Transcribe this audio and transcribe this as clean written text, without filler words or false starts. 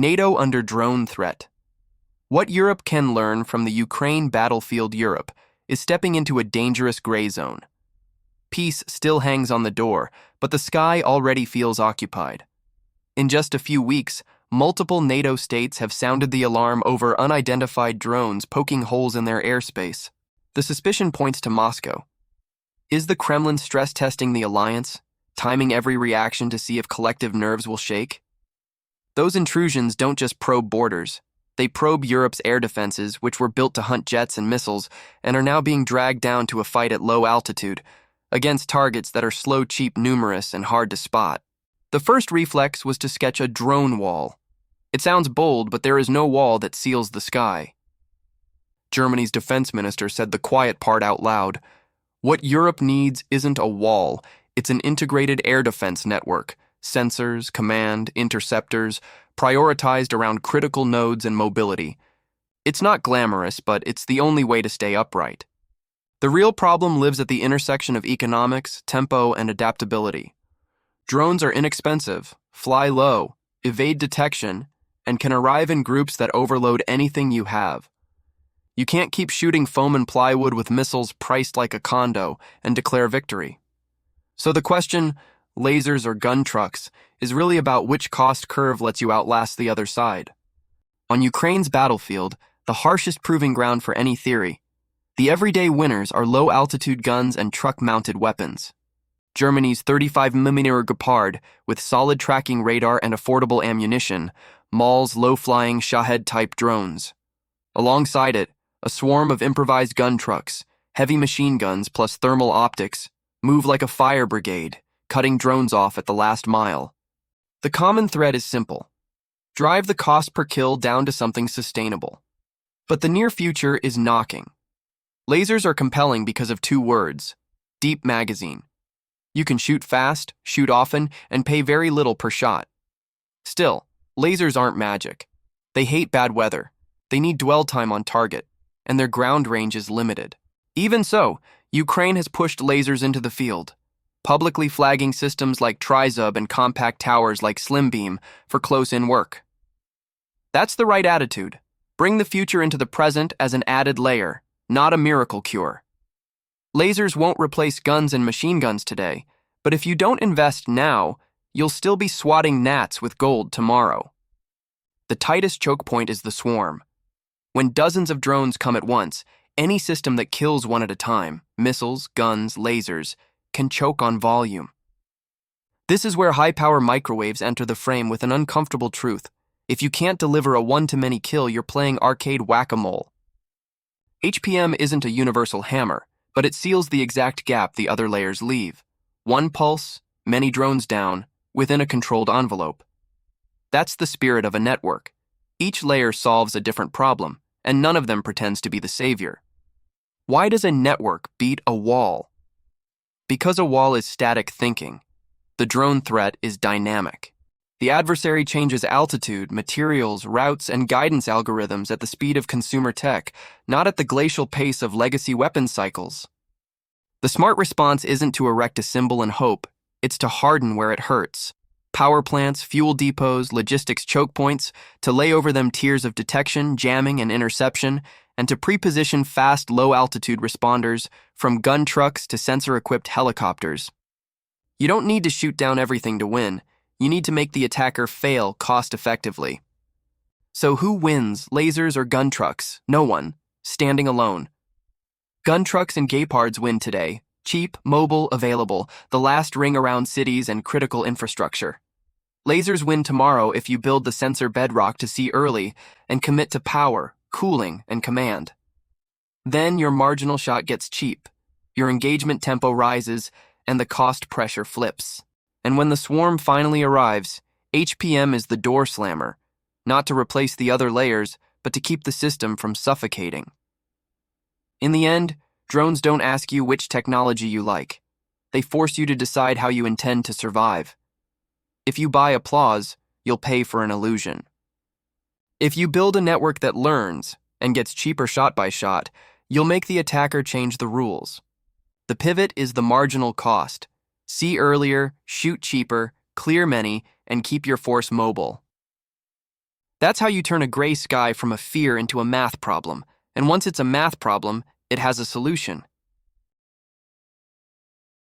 NATO under drone threat. What Europe can learn from the Ukraine battlefield. Europe is stepping into a dangerous gray zone. Peace still hangs on the door, but the sky already feels occupied. In just a few weeks, multiple NATO states have sounded the alarm over unidentified drones poking holes in their airspace. The suspicion points to Moscow. Is the Kremlin stress testing the alliance, timing every reaction to see if collective nerves will shake? Those intrusions don't just probe borders. They probe Europe's air defenses, which were built to hunt jets and missiles, and are now being dragged down to a fight at low altitude, against targets that are slow, cheap, numerous, and hard to spot. The first reflex was to sketch a drone wall. It sounds bold, but there is no wall that seals the sky. Germany's defense minister said the quiet part out loud. What Europe needs isn't a wall, it's an integrated air defense network. Sensors, command, interceptors, prioritized around critical nodes and mobility. It's not glamorous, but it's the only way to stay upright. The real problem lives at the intersection of economics, tempo, and adaptability. Drones are inexpensive, fly low, evade detection, and can arrive in groups that overload anything you have. You can't keep shooting foam and plywood with missiles priced like a condo and declare victory. So the question, lasers or gun trucks, is really about which cost curve lets you outlast the other side. On Ukraine's battlefield, the harshest proving ground for any theory, the everyday winners are low-altitude guns and truck-mounted weapons. Germany's 35mm Gepard, with solid tracking radar and affordable ammunition, mauls low-flying Shahed-type drones. Alongside it, a swarm of improvised gun trucks, heavy machine guns plus thermal optics, move like a fire brigade, cutting drones off at the last mile. The common thread is simple. Drive the cost per kill down to something sustainable. But the near future is knocking. Lasers are compelling because of two words: deep magazine. You can shoot fast, shoot often, and pay very little per shot. Still, lasers aren't magic. They hate bad weather. They need dwell time on target, and their ground range is limited. Even so, Ukraine has pushed lasers into the field, publicly flagging systems like Trizub and compact towers like Slimbeam for close-in work. That's the right attitude. Bring the future into the present as an added layer, not a miracle cure. Lasers won't replace guns and machine guns today, but if you don't invest now, you'll still be swatting gnats with gold tomorrow. The tightest choke point is the swarm. When dozens of drones come at once, any system that kills one at a time, missiles, guns, lasers, can choke on volume. This is where high-power microwaves enter the frame with an uncomfortable truth. If you can't deliver a one-to-many kill, you're playing arcade whack-a-mole. HPM isn't a universal hammer, but it seals the exact gap the other layers leave. One pulse, many drones down, within a controlled envelope. That's the spirit of a network. Each layer solves a different problem, and none of them pretends to be the savior. Why does a network beat a wall? Because a wall is static thinking. The drone threat is dynamic. The adversary changes altitude, materials, routes, and guidance algorithms at the speed of consumer tech, not at the glacial pace of legacy weapon cycles. The smart response isn't to erect a symbol and hope, it's to harden where it hurts. Power plants, fuel depots, logistics choke points, to lay over them tiers of detection, jamming, and interception, and to pre-position fast, low-altitude responders, from gun trucks to sensor-equipped helicopters. You don't need to shoot down everything to win. You need to make the attacker fail cost-effectively. So who wins, lasers or gun trucks? No one, standing alone. Gun trucks and Gepards win today. Cheap, mobile, available, the last ring around cities and critical infrastructure. Lasers win tomorrow if you build the sensor bedrock to see early and commit to power, cooling, and command. Then your marginal shot gets cheap, your engagement tempo rises, and the cost pressure flips. And when the swarm finally arrives, HPM is the door slammer, not to replace the other layers, but to keep the system from suffocating. In the end, drones don't ask you which technology you like. They force you to decide how you intend to survive. If you buy applause, you'll pay for an illusion. If you build a network that learns and gets cheaper shot by shot, you'll make the attacker change the rules. The pivot is the marginal cost. See earlier, shoot cheaper, clear many, and keep your force mobile. That's how you turn a gray sky from a fear into a math problem. And once it's a math problem, it has a solution.